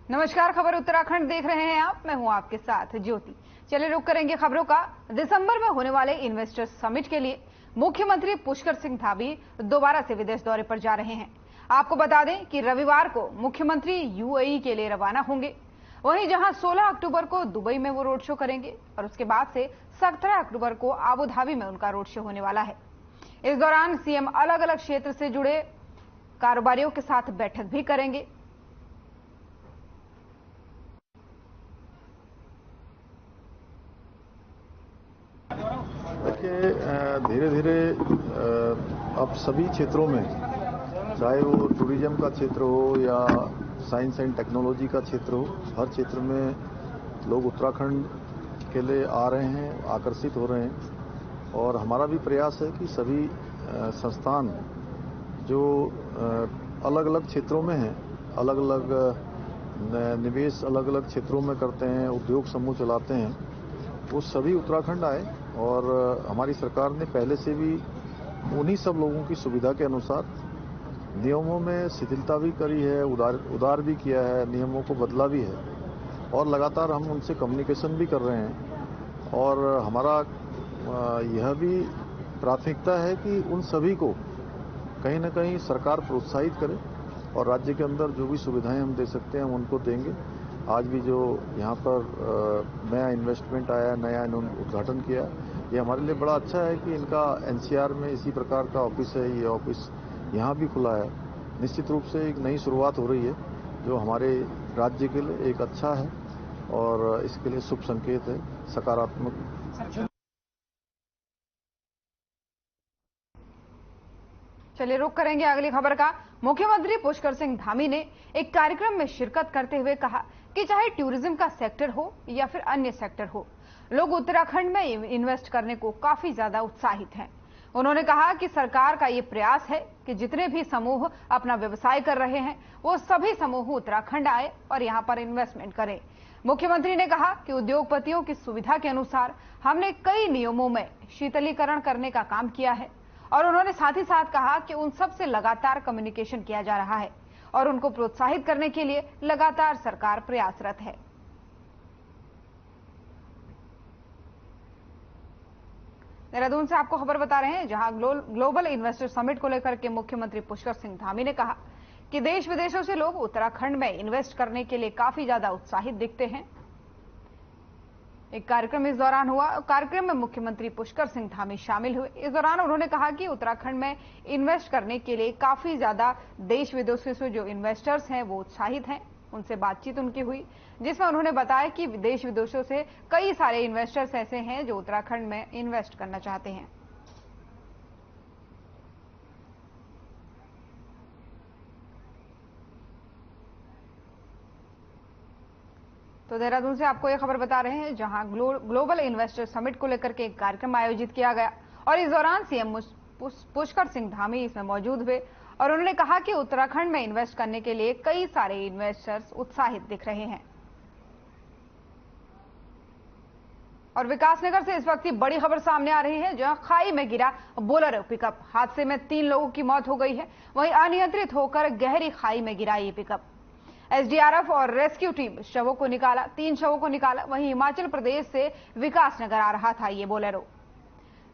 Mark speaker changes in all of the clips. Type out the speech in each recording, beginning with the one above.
Speaker 1: नमस्कार, खबर उत्तराखंड देख रहे हैं आप। मैं हूं आपके साथ ज्योति। चलिए रुक करेंगे खबरों का। दिसंबर में होने वाले इन्वेस्टर्स समिट के लिए मुख्यमंत्री पुष्कर सिंह धामी दोबारा से विदेश दौरे पर जा रहे हैं। आपको बता दें कि रविवार को मुख्यमंत्री यूएई के लिए रवाना होंगे। वहीं जहां 16 अक्टूबर को दुबई में वो रोड शो करेंगे और उसके बाद से 17 अक्टूबर को आबू धाबी में उनका रोड शो होने वाला है। इस दौरान सीएम अलग अलग क्षेत्र से जुड़े कारोबारियों के साथ बैठक भी करेंगे।
Speaker 2: देखिए, धीरे धीरे अब सभी क्षेत्रों में, चाहे वो टूरिज्म का क्षेत्र हो या साइंस एंड टेक्नोलॉजी का क्षेत्र हो, हर क्षेत्र में लोग उत्तराखंड के लिए आ रहे हैं, आकर्षित हो रहे हैं। और हमारा भी प्रयास है कि सभी संस्थान जो अलग अलग क्षेत्रों में हैं, अलग अलग निवेश अलग अलग क्षेत्रों में करते हैं, उद्योग समूह चलाते हैं, वो सभी उत्तराखंड आए। और हमारी सरकार ने पहले से भी उन्हीं सब लोगों की सुविधा के अनुसार नियमों में शिथिलता भी करी है, उदार भी किया है, नियमों को बदला भी है। और लगातार हम उनसे कम्युनिकेशन भी कर रहे हैं। और हमारा यह भी प्राथमिकता है कि उन सभी को कहीं ना कहीं सरकार प्रोत्साहित करे और राज्य के अंदर जो भी सुविधाएं हम दे सकते हैं हम उनको देंगे। आज भी जो यहाँ पर नया इन्वेस्टमेंट आया, नया इन्होंने उद्घाटन किया, ये हमारे लिए बड़ा अच्छा है कि इनका एनसीआर में इसी प्रकार का ऑफिस है। ये ऑफिस यहाँ भी खुला है। निश्चित रूप से एक नई शुरुआत हो रही है जो हमारे राज्य के लिए एक अच्छा है और इसके लिए शुभ संकेत है, सकारात्मक।
Speaker 1: चलिए रुक करेंगे अगली खबर का। मुख्यमंत्री पुष्कर सिंह धामी ने एक कार्यक्रम में शिरकत करते हुए कहा कि चाहे टूरिज्म का सेक्टर हो या फिर अन्य सेक्टर हो, लोग उत्तराखंड में इन्वेस्ट करने को काफी ज्यादा उत्साहित हैं। उन्होंने कहा कि सरकार का ये प्रयास है कि जितने भी समूह अपना व्यवसाय कर रहे हैं वो सभी समूह उत्तराखंड आए और यहाँ पर इन्वेस्टमेंट करें। मुख्यमंत्री ने कहा कि उद्योगपतियों की सुविधा के अनुसार हमने कई नियमों में शीतलीकरण करने का काम किया है और उन्होंने साथ ही साथ कहा कि उन सब से लगातार कम्युनिकेशन किया जा रहा है और उनको प्रोत्साहित करने के लिए लगातार सरकार प्रयासरत है। देहरादून से आपको खबर बता रहे हैं, जहां ग्लोबल इन्वेस्टर समिट को लेकर के मुख्यमंत्री पुष्कर सिंह धामी ने कहा कि देश विदेशों से लोग उत्तराखंड में इन्वेस्ट करने के लिए काफी ज्यादा उत्साहित दिखते हैं। एक कार्यक्रम इस दौरान हुआ। कार्यक्रम में मुख्यमंत्री पुष्कर सिंह धामी शामिल हुए। इस दौरान उन्होंने कहा कि उत्तराखंड में इन्वेस्ट करने के लिए काफी ज्यादा देश विदेशों से जो इन्वेस्टर्स हैं वो उत्साहित हैं। उनसे बातचीत उनकी हुई, जिसमें उन्होंने बताया कि देश विदेशों से कई सारे इन्वेस्टर्स ऐसे हैं जो उत्तराखंड में इन्वेस्ट करना चाहते हैं। तो देहरादून से आपको यह खबर बता रहे हैं, जहां ग्लोबल इन्वेस्टर समिट को लेकर के एक कार्यक्रम आयोजित किया गया और इस दौरान सीएम पुष्कर सिंह धामी इसमें मौजूद हुए और उन्होंने कहा कि उत्तराखंड में इन्वेस्ट करने के लिए कई सारे इन्वेस्टर्स उत्साहित दिख रहे हैं। और विकासनगर से इस वक्त की बड़ी खबर सामने आ रही है, जहां खाई में गिरा बोलेरो पिकअप। हादसे में 3 लोगों की मौत हो गई है। वहीं अनियंत्रित होकर गहरी खाई में गिरा ये पिकअप। एसडीआरएफ और रेस्क्यू टीम शवों को निकाला, 3 शवों को निकाला। वहीं हिमाचल प्रदेश से विकासनगर आ रहा था ये बोलेरो।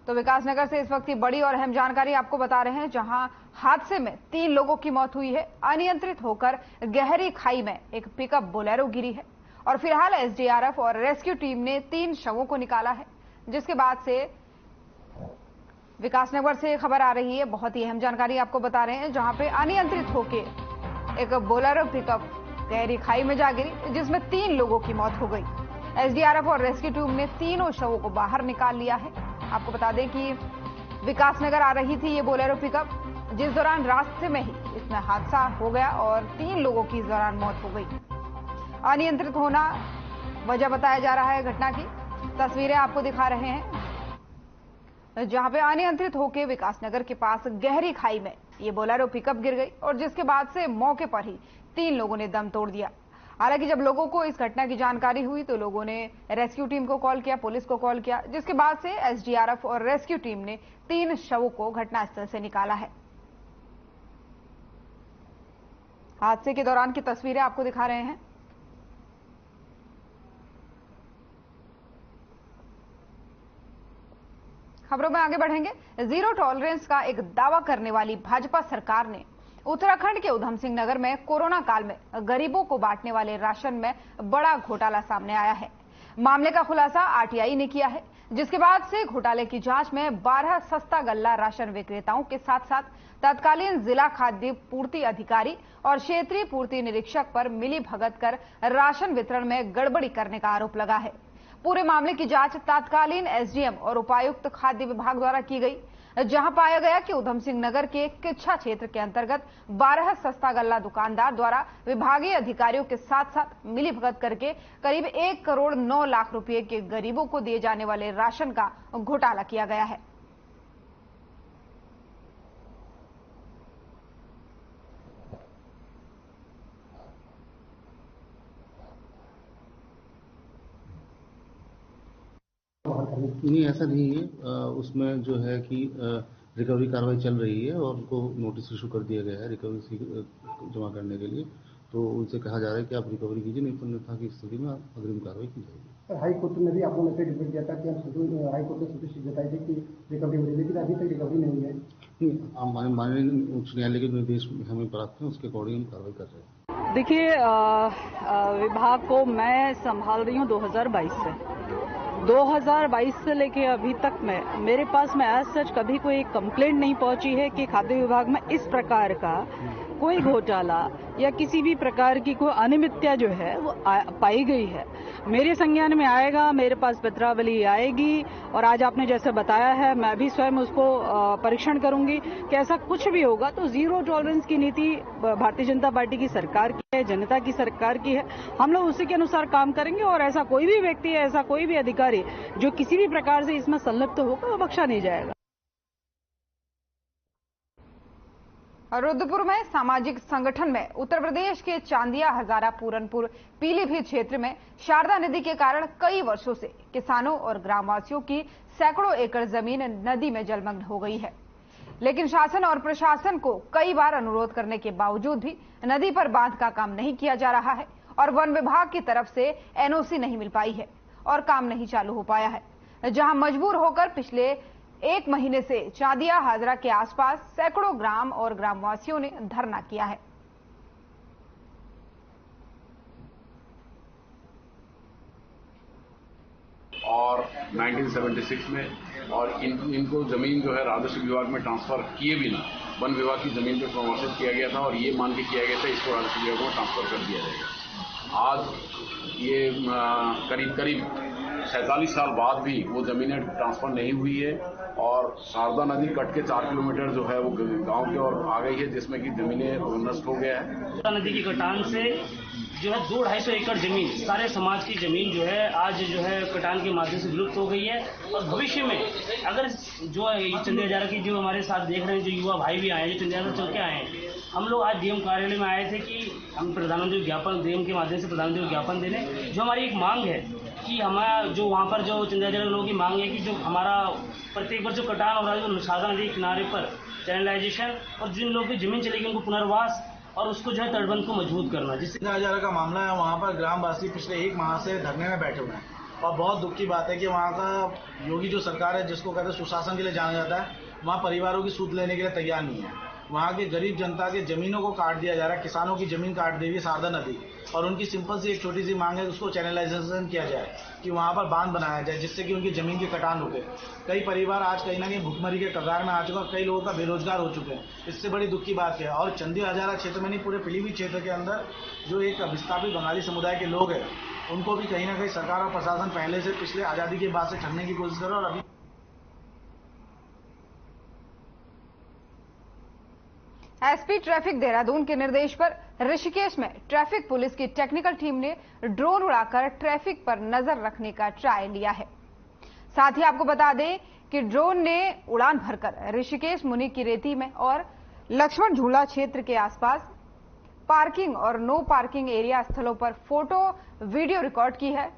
Speaker 1: तो विकासनगर से इस वक्त की बड़ी और अहम जानकारी आपको बता रहे हैं, जहां हादसे में 3 लोगों की मौत हुई है। अनियंत्रित होकर गहरी खाई में एक पिकअप बोलेरो गिरी है और फिलहाल एसडीआरएफ और रेस्क्यू टीम ने 3 शवों को निकाला है, जिसके बाद से विकासनगर से खबर आ रही है। बहुत ही अहम जानकारी आपको बता रहे हैं, जहां पे अनियंत्रित होकर एक बोलेरो पिकअप गहरी खाई में जा गिरी, जिसमें 3 लोगों की मौत हो गई। एसडीआरएफ और रेस्क्यू टीम ने तीनों शवों को बाहर निकाल लिया है। आपको बता दें कि विकासनगर आ रही थी ये बोलेरो पिकअप, जिस दौरान रास्ते में ही इसमें हादसा हो गया और 3 लोगों की इस दौरान मौत हो गई। अनियंत्रित होना वजह बताया जा रहा है घटना की। तस्वीरें आपको दिखा रहे हैं, जहां पे अनियंत्रित होकर विकासनगर के पास गहरी खाई में ये बोलेरो पिकअप गिर गई और जिसके बाद से मौके पर ही 3 लोगों ने दम तोड़ दिया। हालांकि जब लोगों को इस घटना की जानकारी हुई तो लोगों ने रेस्क्यू टीम को कॉल किया, पुलिस को कॉल किया, जिसके बाद से एसडीआरएफ और रेस्क्यू टीम ने 3 शवों को घटनास्थल से निकाला है। हादसे के दौरान की तस्वीरें आपको दिखा रहे हैं। खबरों में आगे बढ़ेंगे। जीरो टॉलरेंस का एक दावा करने वाली भाजपा सरकार ने उत्तराखंड के उधम सिंह नगर में कोरोना काल में गरीबों को बांटने वाले राशन में बड़ा घोटाला सामने आया है। मामले का खुलासा आरटीआई ने किया है, जिसके बाद से घोटाले की जांच में 12 सस्ता गल्ला राशन विक्रेताओं के साथ साथ तत्कालीन जिला खाद्य पूर्ति अधिकारी और क्षेत्रीय पूर्ति निरीक्षक पर मिली भगत कर राशन वितरण में गड़बड़ी करने का आरोप लगा है। पूरे मामले की जांच तत्कालीन एसडीएम और उपायुक्त खाद्य विभाग द्वारा की गई, जहां पाया गया कि उधम सिंह नगर के किच्छा क्षेत्र के अंतर्गत 12 सस्ता गल्ला दुकानदार द्वारा विभागीय अधिकारियों के साथ साथ मिलीभगत करके करीब 1 करोड़ 9 लाख रुपए के गरीबों को दिए जाने वाले राशन का घोटाला किया गया है।
Speaker 3: नहीं, ऐसा नहीं है। उसमें जो है कि रिकवरी कार्रवाई चल रही है और उनको नोटिस इशू कर दिया गया है रिकवरी जमा करने के लिए। तो उनसे कहा जा रहा है कि आप रिकवरी कीजिए, नहीं तो अन्यथा की स्थिति में अग्रिम कार्रवाई की जाएगी।
Speaker 4: हाई कोर्ट में भी आपको मैसेज दिया था कि हम हाई कोर्ट में संतुष्टि जताई थी कि रिकवरी हो रही है, लेकिन अभी तक रिकवरी नहीं हुई है।
Speaker 3: नहीं, माननीय उच्च न्यायालय के निर्देश हमें प्राप्त हैं, उसके अकॉर्डिंग हम कार्रवाई कर रहे हैं।
Speaker 5: देखिए, विभाग को मैं संभाल रही हूँ 2022 से। 2022 से लेके अभी तक मेरे पास में एज सच कभी कोई कंप्लेंट नहीं पहुंची है कि खाद्य विभाग में इस प्रकार का कोई घोटाला या किसी भी प्रकार की कोई अनियमितता जो है वो पाई गई है। मेरे संज्ञान में आएगा, मेरे पास पत्रावली आएगी और आज आपने जैसे बताया है, मैं भी स्वयं उसको परीक्षण करूंगी कि ऐसा कुछ भी होगा तो जीरो टॉलरेंस की नीति भारतीय जनता पार्टी की सरकार की है, जनता की सरकार की है। हम लोग उसी के अनुसार काम करेंगे और ऐसा कोई भी व्यक्ति, ऐसा कोई भी अधिकारी जो किसी भी प्रकार से इसमें संलिप्त होगा वो बख्शा नहीं जाएगा।
Speaker 1: रुद्रपुर में सामाजिक संगठन में उत्तर प्रदेश के चांदिया, हजारा, पूरनपुर, पीलीभीत क्षेत्र में शारदा नदी के कारण कई वर्षों से किसानों और ग्रामवासियों की सैकड़ों एकड़ जमीन नदी में जलमग्न हो गई है। लेकिन शासन और प्रशासन को कई बार अनुरोध करने के बावजूद भी नदी पर बांध का काम नहीं किया जा रहा है और वन विभाग की तरफ से एनओसी नहीं मिल पाई है और काम नहीं चालू हो पाया है। जहां मजबूर होकर पिछले 1 महीने से चांदिया, हाजरा के आसपास सैकड़ों ग्राम और ग्रामवासियों ने धरना किया है।
Speaker 6: और 1976 में और इनको जमीन जो है राजस्व विभाग में ट्रांसफर किए बिना वन विभाग की जमीन पर प्रमोशन किया गया था और ये मान के किया गया था इसको राजस्व विभाग में ट्रांसफर कर दिया जाएगा। आज ये करीब 47 साल बाद भी वो जमीनें ट्रांसफर नहीं हुई है और शारदा नदी कट के 4 किलोमीटर जो है वो गांव की ओर आ गई है, जिसमें कि जमीनें नष्ट हो गया है।
Speaker 7: शारदा नदी की कटान से जो है 200-250 एकड़ जमीन, सारे समाज की जमीन जो है आज जो है कटान के माध्यम से विलुप्त हो गई है। और भविष्य में अगर जो चंदिया हजारा की जो हमारे साथ देख रहे हैं, जो युवा भाई भी आए हैं, जो चंदिया हजारा चल के आए हैं, हम लोग आज डीएम कार्यालय में आए थे कि हम प्रधानमंत्री ज्ञापन, डीएम के माध्यम से प्रधानमंत्री ज्ञापन देने, जो हमारी एक मांग है कि हमारा जो वहाँ पर जो चंदिया हजारा लोगों की मांग है कि जो हमारा प्रत्येक वर्ष जो कटान हो रहा है, जो शारदा नदी के किनारे पर चैनलाइजेशन और जिन लोगों की जमीन चलेगी उनको पुनर्वास और उसको जो है तटबंध को मजबूत करना। जिससे
Speaker 8: चंदिया हजारा का मामला है, वहाँ पर ग्रामवासी पिछले 1 माह से धरने में बैठे हुए हैं और बहुत दुख की बात है कि वहाँ का योगी जो सरकार है, जिसको कहते हैं सुशासन के लिए जाना जाता है, वहाँ परिवारों की सूद लेने के लिए तैयार नहीं है। वहाँ के गरीब जनता के जमीनों को काट दिया जा रहा है, किसानों की जमीन काट दी हुई शारदा नदी, और उनकी सिंपल सी एक छोटी सी मांग है उसको चैनलाइजेशन किया जाए, कि वहाँ पर बांध बनाया जाए जिससे कि उनकी जमीन की कटान रुके। कई परिवार आज कहीं ना कहीं भुखमरी के कगार में आ चुका, कई लोगों का बेरोजगार हो चुके हैं। इससे बड़ी दुख की बात है। और चंदिया हजारा क्षेत्र में नहीं, पूरे पीलीभीत क्षेत्र के अंदर जो एक विस्थापित बंगाली समुदाय के लोग हैं, उनको भी कहीं ना कहीं सरकार और प्रशासन पहले से पिछले आजादी के बाद से ठगने की कोशिश कर रहा है। और अभी
Speaker 1: एसपी ट्रैफिक देहरादून के निर्देश पर ऋषिकेश में ट्रैफिक पुलिस की टेक्निकल टीम ने ड्रोन उड़ाकर ट्रैफिक पर नजर रखने का ट्रायल लिया है। साथ ही आपको बता दें कि ड्रोन ने उड़ान भरकर ऋषिकेश मुनि की रेती में और लक्ष्मण झूला क्षेत्र के आसपास पार्किंग और नो पार्किंग एरिया स्थलों पर फोटो वीडियो रिकॉर्ड की है।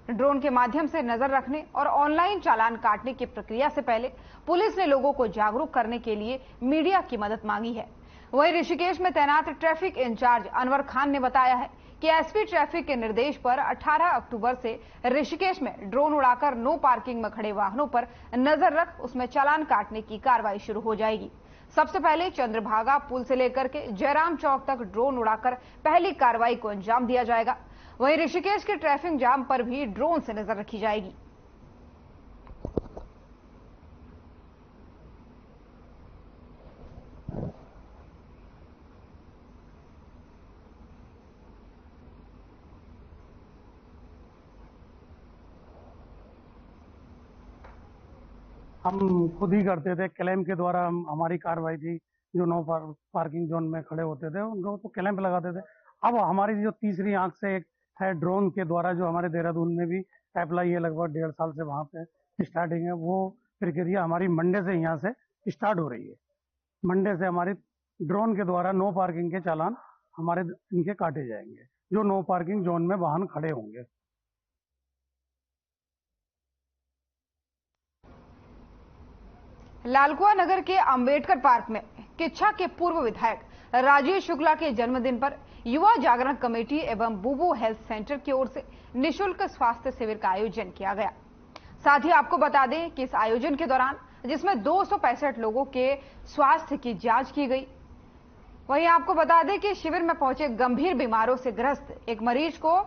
Speaker 1: ड्रोन के माध्यम से नजर रखने और ऑनलाइन चालान काटने की प्रक्रिया से पहले पुलिस ने लोगों को जागरूक करने के लिए मीडिया की मदद मांगी है। वहीं ऋषिकेश में तैनात ट्रैफिक इंचार्ज अनवर खान ने बताया है कि एसपी ट्रैफिक के निर्देश पर 18 अक्टूबर से ऋषिकेश में ड्रोन उड़ाकर नो पार्किंग में खड़े वाहनों पर नजर रख उसमें चालान काटने की कार्रवाई शुरू हो जाएगी। सबसे पहले चंद्रभागा पुल से लेकर के जयराम चौक तक ड्रोन उड़ाकर पहली कार्रवाई को अंजाम दिया जाएगा। वहीं ऋषिकेश के ट्रैफिक जाम पर भी ड्रोन से नजर रखी जाएगी।
Speaker 9: हम खुद ही करते थे, क्लैंप के द्वारा हमारी कार्रवाई थी। जो नो पार्किंग जोन में खड़े होते थे उनको तो क्लैंप लगाते थे। अब हमारी जो तीसरी आंख से एक है ड्रोन के द्वारा, जो हमारे देहरादून में भी अप्लाई है, लगभग 1.5 साल से वहां पे स्टार्टिंग है। वो प्रक्रिया हमारी मंडे से यहाँ से स्टार्ट हो रही है। मंडे से हमारी ड्रोन के द्वारा नो पार्किंग के चालान हमारे इनके काटे जाएंगे, जो नो पार्किंग जोन में वाहन खड़े होंगे।
Speaker 1: लालकुआ नगर के अंबेडकर पार्क में किच्छा के पूर्व विधायक राजीव शुक्ला के जन्मदिन पर युवा जागरण कमेटी एवं बुबू हेल्थ सेंटर की ओर से निःशुल्क स्वास्थ्य शिविर का आयोजन किया गया। साथ ही आपको बता दें कि इस आयोजन के दौरान जिसमें 265 लोगों के स्वास्थ्य की जांच की गई। वहीं आपको बता दें कि शिविर में पहुंचे गंभीर बीमारों से ग्रस्त एक मरीज को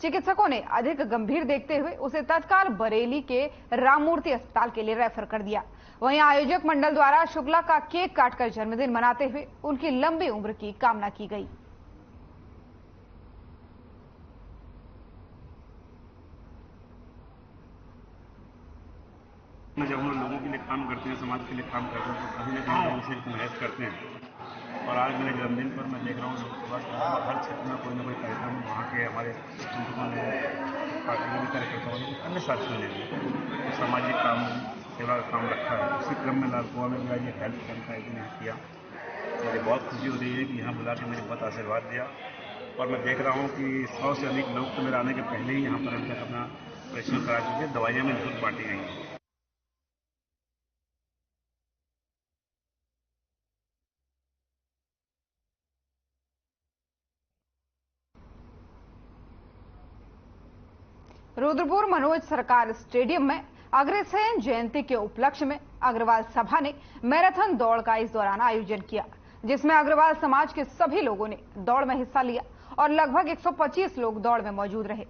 Speaker 1: चिकित्सकों ने अधिक गंभीर देखते हुए उसे तत्काल बरेली के राममूर्ति अस्पताल के लिए रेफर कर दिया। वहीं आयोजक मंडल द्वारा शुक्ला का केक काटकर जन्मदिन मनाते हुए उनकी लंबी उम्र की कामना की गई।
Speaker 10: जब हम लोगों के लिए काम करते हैं, समाज के लिए काम करते हैं, तो कहीं ना कहीं उनसे हिमायत करते हैं। और आज मेरे जन्मदिन पर मैं देख रहा हूँ सुबह हर क्षेत्र में कोई ना कोई कार्यक्रम वहाँ के हमारे चिंतकों ने, पार्टी के कार्यकर्ताओं ने, अन्य साथियों ने तो सामाजिक काम, सेवा का काम रखा है। उसी क्रम में लालकुआ में मेरा ये हेल्थ कैंप का आयोजन किया। मुझे बहुत खुशी हो रही है कि यहाँ बुला के मुझे बहुत आशीर्वाद दिया। और मैं देख रहा हूँ कि 100 से अधिक लोग तो मेरे आने के पहले ही यहाँ पर अभी तक अपना ऑपरेशन करा चुके। दवाइयाँ में निःशुल्क बांटी गई हैं।
Speaker 1: रुद्रपुर मनोज सरकार स्टेडियम में अग्रसेन जयंती के उपलक्ष्य में अग्रवाल सभा ने मैराथन दौड़ का इस दौरान आयोजन किया, जिसमें अग्रवाल समाज के सभी लोगों ने दौड़ में हिस्सा लिया और लगभग 125 लोग दौड़ में मौजूद रहे।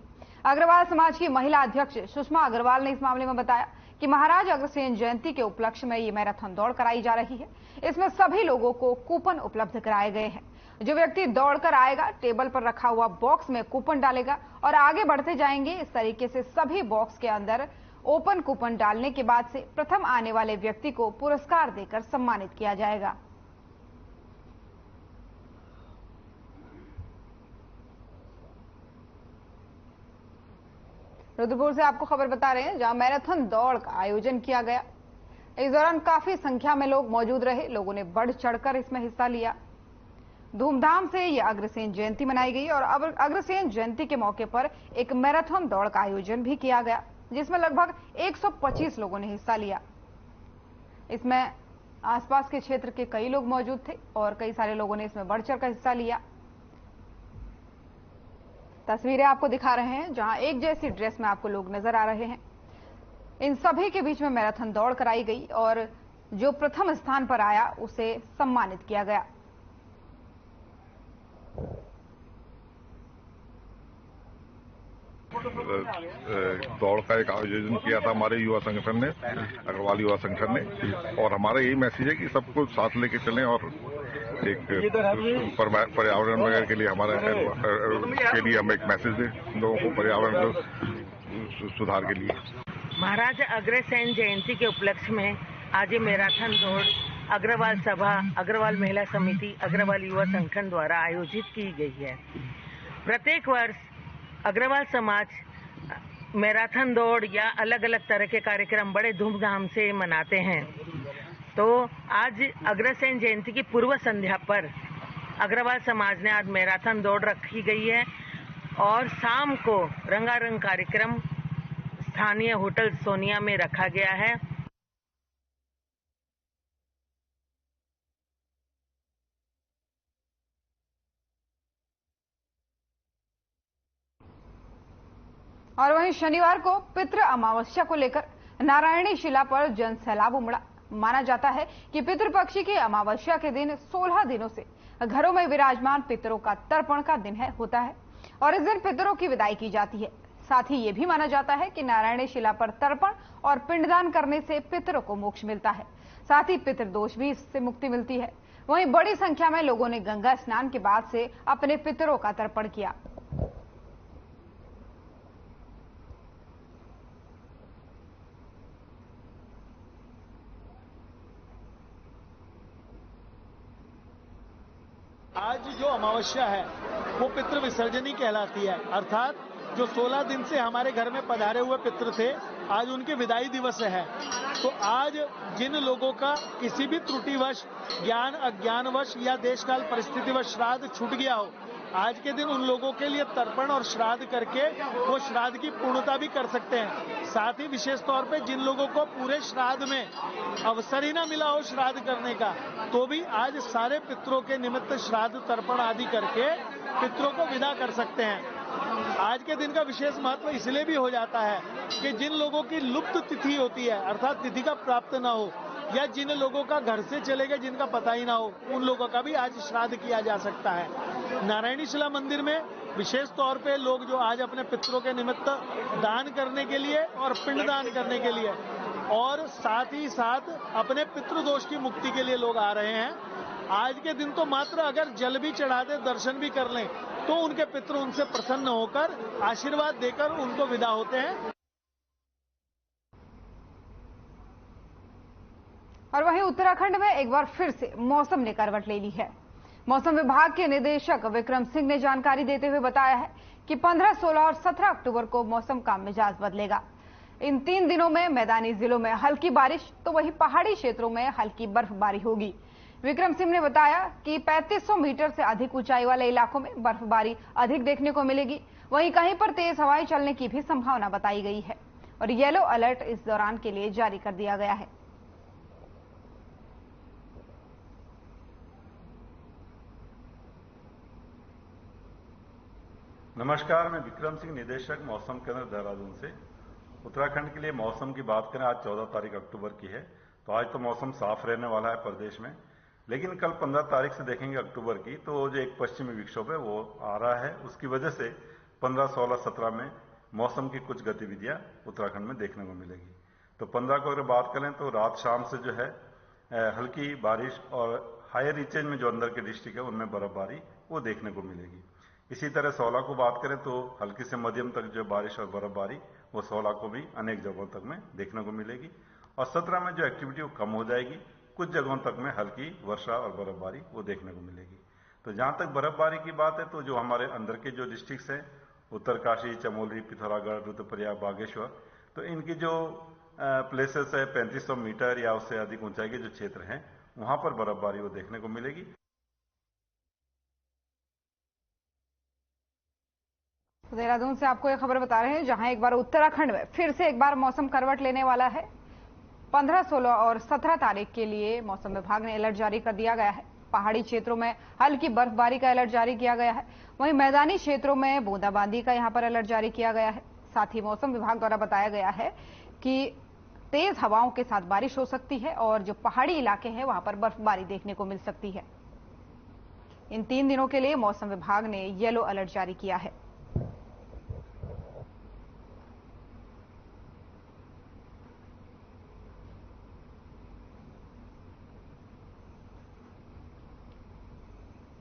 Speaker 1: अग्रवाल समाज की महिला अध्यक्ष सुषमा अग्रवाल ने इस मामले में बताया कि महाराज अग्रसेन जयंती के उपलक्ष्य में ये मैराथन दौड़ कराई जा रही है। इसमें सभी लोगों को कूपन उपलब्ध कराए गए हैं। जो व्यक्ति दौड़कर आएगा टेबल पर रखा हुआ बॉक्स में कूपन डालेगा और आगे बढ़ते जाएंगे। इस तरीके से सभी बॉक्स के अंदर ओपन कूपन डालने के बाद से प्रथम आने वाले व्यक्ति को पुरस्कार देकर सम्मानित किया जाएगा। रुद्रपुर से आपको खबर बता रहे हैं, जहां मैराथन दौड़ का आयोजन किया गया। इस दौरान काफी संख्या में लोग मौजूद रहे। लोगों ने बढ़ चढ़कर इसमें हिस्सा लिया। धूमधाम से यह अग्रसेन जयंती मनाई गई और अब अग्रसेन जयंती के मौके पर एक मैराथन दौड़ का आयोजन भी किया गया, जिसमें लगभग 125 लोगों ने हिस्सा लिया। इसमें आसपास के क्षेत्र के कई लोग मौजूद थे और कई सारे लोगों ने इसमें बढ़ चढ़कर हिस्सा लिया। तस्वीरें आपको दिखा रहे हैं, जहां एक जैसी ड्रेस में आपको लोग नजर आ रहे हैं। इन सभी के बीच में मैराथन दौड़ कराई गई और जो प्रथम स्थान पर आया उसे सम्मानित किया गया।
Speaker 11: दौड़ का एक आयोजन किया था हमारे युवा संगठन ने, अग्रवाल युवा संगठन ने। और हमारा यही मैसेज है कि सबको साथ लेके चलें और एक पर्यावरण वगैरह के लिए के लिए हम एक मैसेज दें लोगों को पर्यावरण को सुधार के लिए।
Speaker 12: महाराज अग्रसेन जयंती के उपलक्ष्य में आज ये मैराथन दौड़ अग्रवाल सभा, अग्रवाल महिला समिति, अग्रवाल युवा संगठन द्वारा आयोजित की गई है। प्रत्येक वर्ष अग्रवाल समाज मैराथन दौड़ या अलग अलग तरह के कार्यक्रम बड़े धूमधाम से मनाते हैं। तो आज अग्रसेन जयंती की पूर्व संध्या पर अग्रवाल समाज ने आज मैराथन दौड़ रखी गई है और शाम को रंगारंग कार्यक्रम स्थानीय होटल सोनिया में रखा गया है।
Speaker 1: और वहीं शनिवार को पितृ अमावस्या को लेकर नारायणी शिला पर जन सैलाब उमड़ा। माना जाता है कि पितृपक्षी की अमावस्या के दिन 16 दिनों से घरों में विराजमान पितरों का तर्पण का दिन होता है और इस दिन पितरों की विदाई की जाती है। साथ ही ये भी माना जाता है कि नारायणी शिला पर तर्पण और पिंडदान करने से पितरों को मोक्ष मिलता है, साथ ही पितृदोष भी इससे मुक्ति मिलती है। वहीं बड़ी संख्या में लोगों ने गंगा स्नान के बाद से अपने पितरों का तर्पण किया।
Speaker 13: आज जो अमावस्या है वो पितृ विसर्जनी कहलाती है, अर्थात जो 16 दिन से हमारे घर में पधारे हुए पितृ थे, आज उनके विदाई दिवस है। तो आज जिन लोगों का किसी भी त्रुटिवश, ज्ञान अज्ञानवश या देशकाल परिस्थितिवश श्राद्ध छूट गया हो, आज के दिन उन लोगों के लिए तर्पण और श्राद्ध करके वो श्राद्ध की पूर्णता भी कर सकते हैं। साथ ही विशेष तौर पे जिन लोगों को पूरे श्राद्ध में अवसर ही ना मिला हो श्राद्ध करने का, तो भी आज सारे पितरों के निमित्त श्राद्ध तर्पण आदि करके पितरों को विदा कर सकते हैं। आज के दिन का विशेष महत्व इसलिए भी हो जाता है कि जिन लोगों की लुप्त तिथि होती है, अर्थात तिथि का प्राप्त ना हो, या जिन लोगों का घर से चले गए जिनका पता ही ना हो, उन लोगों का भी आज श्राद्ध किया जा सकता है। नारायणी शिला मंदिर में विशेष तौर पे लोग जो आज अपने पितरों के निमित्त दान करने के लिए और पिंडदान करने के लिए और साथ ही साथ अपने पितृदोष की मुक्ति के लिए लोग आ रहे हैं। आज के दिन तो मात्र अगर जल भी चढ़ा दे, दर्शन भी कर लें, तो उनके पितृ उनसे प्रसन्न होकर आशीर्वाद देकर उनको विदा होते हैं।
Speaker 1: और वहीं उत्तराखंड में एक बार फिर से मौसम ने करवट ले ली है। मौसम विभाग के निदेशक विक्रम सिंह ने जानकारी देते हुए बताया है कि 15, 16 और 17 अक्टूबर को मौसम का मिजाज बदलेगा। इन 3 दिनों में मैदानी जिलों में हल्की बारिश, तो वहीं पहाड़ी क्षेत्रों में हल्की बर्फबारी होगी। विक्रम सिंह ने बताया कि 3500 मीटर से अधिक ऊंचाई वाले इलाकों में बर्फबारी अधिक देखने को मिलेगी। वहीं कहीं पर तेज हवाएं चलने की भी संभावना बताई गई है और येलो अलर्ट इस दौरान के लिए जारी कर दिया गया है।
Speaker 14: नमस्कार, मैं विक्रम सिंह, निदेशक मौसम केंद्र देहरादून से। उत्तराखंड के लिए मौसम की बात करें, आज 14 तारीख अक्टूबर की है, तो आज तो मौसम साफ रहने वाला है प्रदेश में। लेकिन कल 15 तारीख से देखेंगे अक्टूबर की, तो जो एक पश्चिमी विक्षोभ है वो आ रहा है, उसकी वजह से 15, 16, 17 में मौसम की कुछ गतिविधियां उत्तराखंड में देखने को मिलेगी। तो 15 को अगर बात करें तो रात शाम से जो है हल्की बारिश और हायर रीचेज में जो अंदर के डिस्ट्रिक्ट है उनमें बर्फबारी वो देखने को मिलेगी। इसी तरह 16 को बात करें तो हल्की से मध्यम तक जो बारिश और बर्फबारी वो 16 को भी अनेक जगहों तक में देखने को मिलेगी और 17 में जो एक्टिविटी वो कम हो जाएगी, कुछ जगहों तक में हल्की वर्षा और बर्फबारी वो देखने को मिलेगी। तो जहां तक बर्फबारी की बात है तो जो हमारे अंदर के जो डिस्ट्रिक्ट्स हैं, उत्तरकाशी, चमोली, पिथौरागढ़, रुद्रप्रयाग, बागेश्वर, तो इनकी जो प्लेसेस है 3500 मीटर या उससे अधिक ऊंचाई के जो क्षेत्र हैं वहां पर बर्फबारी वो देखने को मिलेगी।
Speaker 1: देहरादून से आपको एक खबर बता रहे हैं जहां एक बार उत्तराखंड में फिर से एक बार मौसम करवट लेने वाला है। 15, 16 और 17 तारीख के लिए मौसम विभाग ने अलर्ट जारी कर दिया गया है। पहाड़ी क्षेत्रों में हल्की बर्फबारी का अलर्ट जारी किया गया है, वहीं मैदानी क्षेत्रों में बूंदाबांदी का यहां पर अलर्ट जारी किया गया है। साथ ही मौसम विभाग द्वारा बताया गया है कि तेज हवाओं के साथ बारिश हो सकती है और जो पहाड़ी इलाके हैं वहां पर बर्फबारी देखने को मिल सकती है। इन 3 दिनों के लिए मौसम विभाग ने येलो अलर्ट जारी किया है।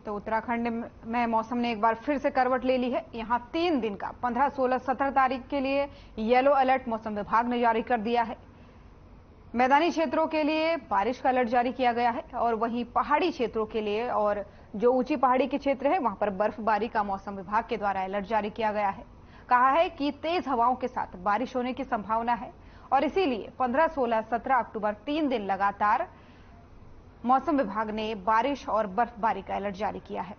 Speaker 1: तो उत्तराखंड में मौसम ने एक बार फिर से करवट ले ली है। यहां 3 दिन का 15, 16, 17 तारीख के लिए येलो अलर्ट मौसम विभाग ने जारी कर दिया है। मैदानी क्षेत्रों के लिए बारिश का अलर्ट जारी किया गया है और वहीं पहाड़ी क्षेत्रों के लिए और जो ऊंची पहाड़ी के क्षेत्र है वहां पर बर्फबारी का मौसम विभाग के द्वारा अलर्ट जारी किया गया है। कहा है कि तेज हवाओं के साथ बारिश होने की संभावना है और इसीलिए 15, 16, 17 अक्टूबर 3 दिन लगातार मौसम विभाग ने बारिश और बर्फबारी का अलर्ट जारी किया है।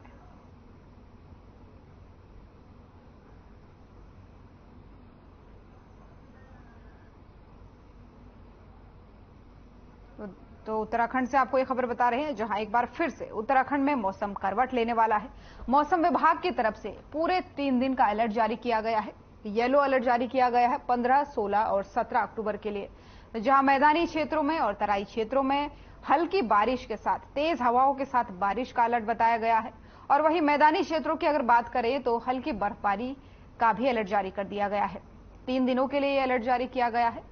Speaker 1: तो उत्तराखंड से आपको ये खबर बता रहे हैं जहां एक बार फिर से उत्तराखंड में मौसम करवट लेने वाला है। मौसम विभाग की तरफ से पूरे 3 दिन का अलर्ट जारी किया गया है। येलो अलर्ट जारी किया गया है 15, 16 और 17 अक्टूबर के लिए, जहां मैदानी क्षेत्रों में और तराई क्षेत्रों में हल्की बारिश के साथ तेज हवाओं के साथ बारिश का अलर्ट बताया गया है। और वहीं मैदानी क्षेत्रों की अगर बात करें तो हल्की बर्फबारी का भी अलर्ट जारी कर दिया गया है। 3 दिनों के लिए यह अलर्ट जारी किया गया है।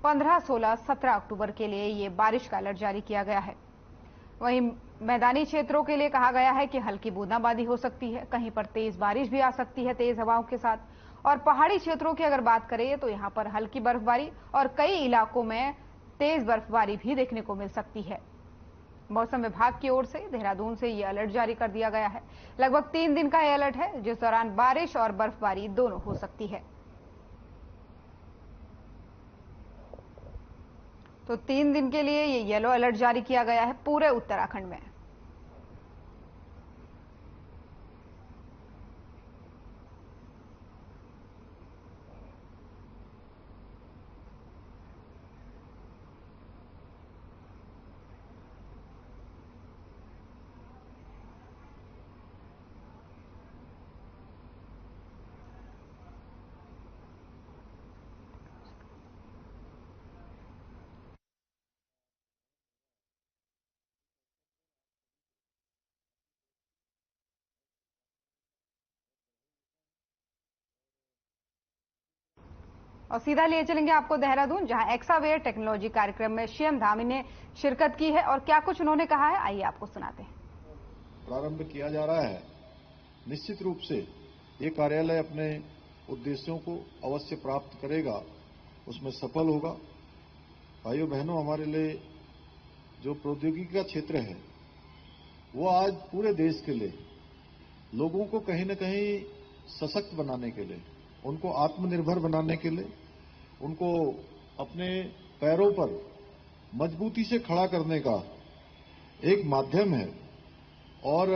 Speaker 1: 15, 16, 17 अक्टूबर के लिए ये बारिश का अलर्ट जारी किया गया है। वहीं मैदानी क्षेत्रों के लिए कहा गया है कि हल्की बूंदाबांदी हो सकती है, कहीं पर तेज बारिश भी आ सकती है तेज हवाओं के साथ। और पहाड़ी क्षेत्रों की अगर बात करें तो यहां पर हल्की बर्फबारी और कई इलाकों में तेज बर्फबारी भी देखने को मिल सकती है। मौसम विभाग की ओर से देहरादून से यह अलर्ट जारी कर दिया गया है। लगभग 3 दिन का यह अलर्ट है, जिस दौरान बारिश और बर्फबारी दोनों हो सकती है। तो 3 दिन के लिए ये येलो अलर्ट जारी किया गया है पूरे उत्तराखंड में। और सीधा लिए चलेंगे आपको देहरादून, जहां एक्सावेयर टेक्नोलॉजी कार्यक्रम में सीएम धामी ने शिरकत की है और क्या कुछ उन्होंने कहा है, आइए आपको सुनाते हैं।
Speaker 2: प्रारंभ किया जा रहा है। निश्चित रूप से ये कार्यालय अपने उद्देश्यों को अवश्य प्राप्त करेगा, उसमें सफल होगा। भाइयों बहनों, हमारे लिए जो प्रौद्योगिकी का क्षेत्र है वो आज पूरे देश के लिए लोगों को कहीं न कहीं सशक्त बनाने के लिए, उनको आत्मनिर्भर बनाने के लिए, उनको अपने पैरों पर मजबूती से खड़ा करने का एक माध्यम है। और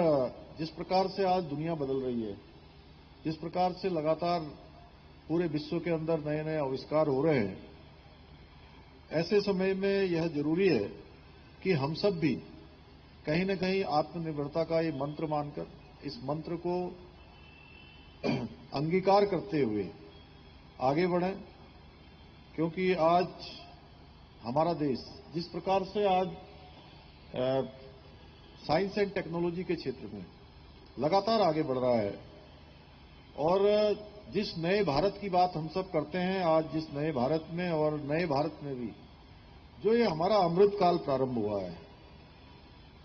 Speaker 2: जिस प्रकार से आज दुनिया बदल रही है, जिस प्रकार से लगातार पूरे विश्व के अंदर नए नए आविष्कार हो रहे हैं, ऐसे समय में यह जरूरी है कि हम सब भी कहीं न कहीं आत्मनिर्भरता का ये मंत्र मानकर, इस मंत्र को अंगीकार करते हुए आगे बढ़ें। क्योंकि आज हमारा देश जिस प्रकार से आज साइंस एंड टेक्नोलॉजी के क्षेत्र में लगातार आगे बढ़ रहा है, और जिस नए भारत की बात हम सब करते हैं, आज जिस नए भारत में और नए भारत में भी जो ये हमारा अमृत काल प्रारंभ हुआ है,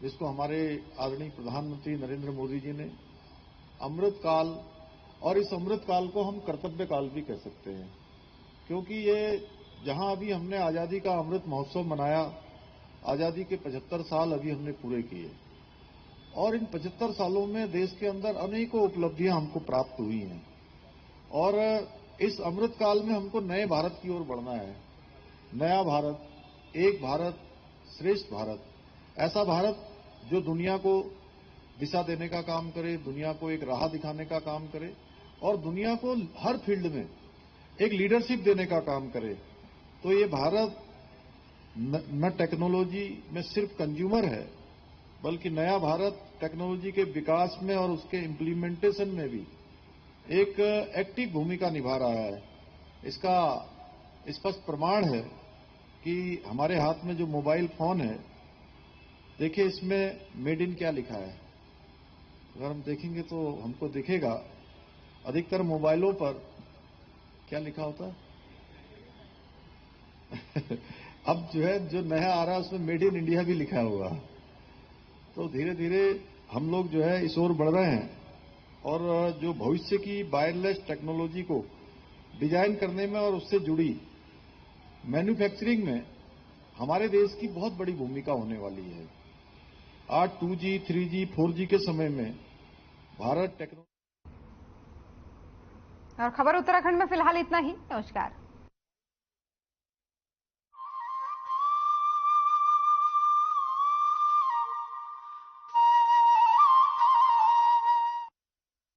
Speaker 2: जिसको हमारे आदरणीय प्रधानमंत्री नरेंद्र मोदी जी ने अमृत काल, और इस अमृत काल को हम कर्तव्य काल भी कह सकते हैं, क्योंकि ये जहां अभी हमने आजादी का अमृत महोत्सव मनाया, आजादी के 75 साल अभी हमने पूरे किए, और इन 75 सालों में देश के अंदर अनेकों उपलब्धियां हमको प्राप्त हुई हैं। और इस अमृत काल में हमको नए भारत की ओर बढ़ना है। नया भारत, एक भारत, श्रेष्ठ भारत, ऐसा भारत जो दुनिया को दिशा देने का काम करे, दुनिया को एक राह दिखाने का काम करे, और दुनिया को हर फील्ड में एक लीडरशिप देने का काम करे। तो ये भारत न टेक्नोलॉजी में सिर्फ कंज्यूमर है, बल्कि नया भारत टेक्नोलॉजी के विकास में और उसके इम्प्लीमेंटेशन में भी एक एक्टिव भूमिका निभा रहा है। इसका स्पष्ट प्रमाण है कि हमारे हाथ में जो मोबाइल फोन है, देखिए इसमें मेड इन क्या लिखा है। अगर हम देखेंगे तो हमको दिखेगा अधिकतर मोबाइलों पर क्या लिखा होता है अब जो है, जो नया आ रहा है उसमें मेड इन इंडिया भी लिखा हुआ। तो धीरे धीरे हम लोग जो है इस ओर बढ़ रहे हैं, और जो भविष्य की वायरलेस टेक्नोलॉजी को डिजाइन करने में और उससे जुड़ी मैन्युफैक्चरिंग में हमारे देश की बहुत बड़ी भूमिका होने वाली है। आज 2G, 3G, 4G के समय में भारत टेक्नोलॉजी।
Speaker 1: और खबर उत्तराखंड में फिलहाल इतना ही। नमस्कार।